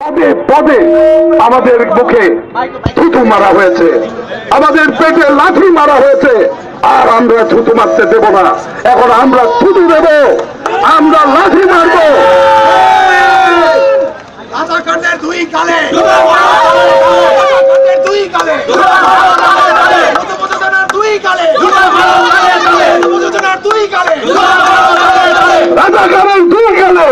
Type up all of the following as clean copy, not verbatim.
পদে পদে আমাদের মুখে থুতু মারা হয়েছে, আমাদের পেটে লাঠি মারা হয়েছে, আর আমরা থুতু মারতে দেব না। এখন আমরা থুতু দেব, আমরা লাঠি মারব। রাজাকারের দুই গালে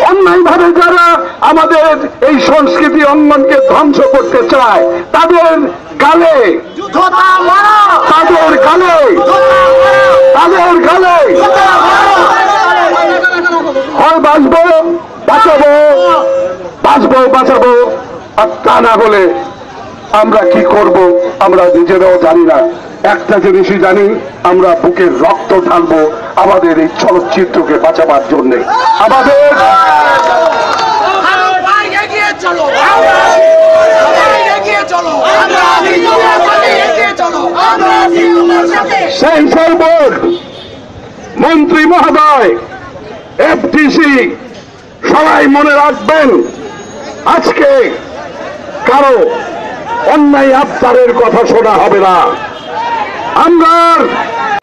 অন্যায় ভাবে যারা আমাদের এই সংস্কৃতি অঙ্গনকে ধ্বংস করতে চায় তাদের গালে, তাদের গালে, তাদের গালে হয় বাঁচবো বাঁচাবো, বাঁচবো বাঁচাবো, আর তা না হলে আমরা কি করব আমরা নিজেরাও জানি না। একটা জিনিসই জানি, আমরা বুকের রক্ত ঢালবো আমাদের এই চলচ্চিত্রকে বাঁচাবার জন্য। আমাদের সেই সর্বর মন্ত্রী মহোদয়, এফডিসি, সবাই মনে রাখবেন, আজকে কারো অন্যায় আবদারের কথা শোনা হবে না। আমরা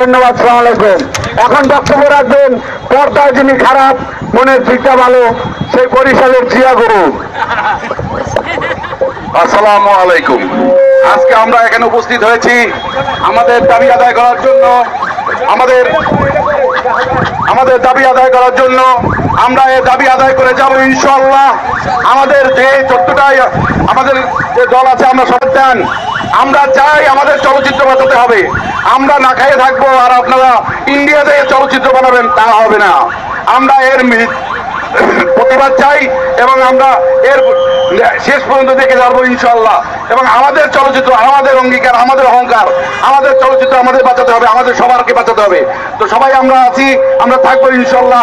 ধন্যবাদ। সালাম আলাইকুম। এখন বক্তব্য রাখবেন পর্দায় যিনি খারাপ, মনের দিকটা ভালো, সেই বরিশালের জিয়া গুরু। আসসালামু আলাইকুম। আজকে আমরা এখানে উপস্থিত হয়েছি আমাদের দাবি আদায় করার জন্য, আমাদের দাবি আদায় করার জন্য। আমরা এই দাবি আদায় করে যাব ইনশাআল্লাহ। আমাদের যে 14টাই আমাদের যে দল আছে, আমরা সবাই দেন, আমরা চাই আমাদের চলচ্চিত্র বাঁচাতে হবে। আমরা না খাইয়ে থাকবো আর আপনারা ইন্ডিয়াতে চলচ্চিত্র বানাবেন, তা হবে না। আমরা এর প্রতিবাদ চাই এবং আমরা এর শেষ পর্যন্ত দেখে যাবো ইনশাআল্লাহ। এবং আমাদের চলচ্চিত্র, আমাদের অঙ্গীকার, আমাদের অহংকার, আমাদের চলচ্চিত্র আমাদের বাঁচাতে হবে, আমাদের সবারকে বাঁচাতে হবে। তো সবাই আমরা আছি, আমরা থাকবো ইনশাআল্লাহ।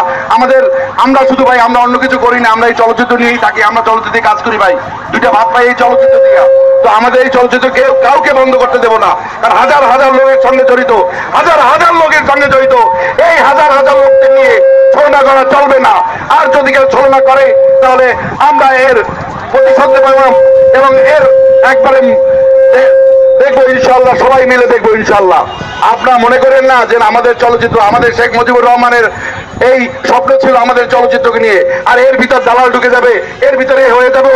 আমরা শুধু ভাই, আমরা অন্য কিছু করি না, আমরা এই চলচ্চিত্র নিয়েই থাকি, আমরা চলচ্চিত্রে কাজ করি ভাই, দুইটা ভাত পাই এই চলচ্চিত্র দিয়ে। তো আমাদের এই চলচ্চিত্র কাউকে বন্ধ করতে দেবো না, কারণ হাজার হাজার লোকের সঙ্গে জড়িত, হাজার হাজার লোকের সঙ্গে জড়িত। এই হাজার হাজার লোককে নিয়ে ছলনা করা চলবে না। আর যদি কেউ ছলনা করে তাহলে আমরা এর প্রতিশোধ নেব এবং এর একবারে দেখবো ইনশাআল্লাহ, সবাই মিলে দেখবো ইনশাআল্লাহ। আপনারা মনে করেন না যে আমাদের চলচ্চিত্র, আমাদের শেখ মুজিবুর রহমানের এই স্বপ্ন ছিল আমাদের চলচ্চিত্রকে নিয়ে, আর এর ভিতর দালাল ঢুকে যাবে, এর ভিতরে হয়ে যাবে।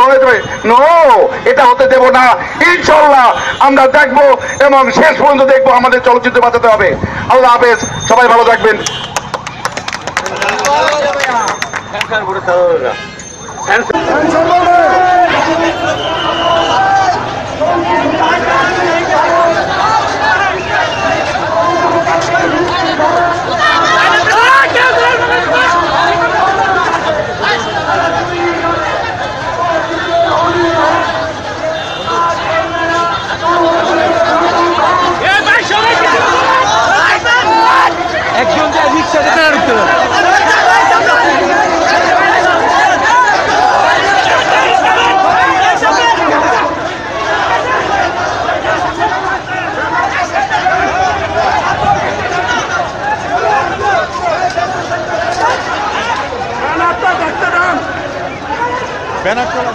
নো, এটা হতে দেব না ইনশাআল্লাহ। আমরা দেখবো এবং শেষ পর্যন্ত দেখবো, আমাদের চলচ্চিত্র বাঁচাতে হবে। আল্লাহ হাফেজ, সবাই ভালো থাকবেন। একজন যে রিক্সা যেতে ঢুকতে পারে। ব্যানার চলা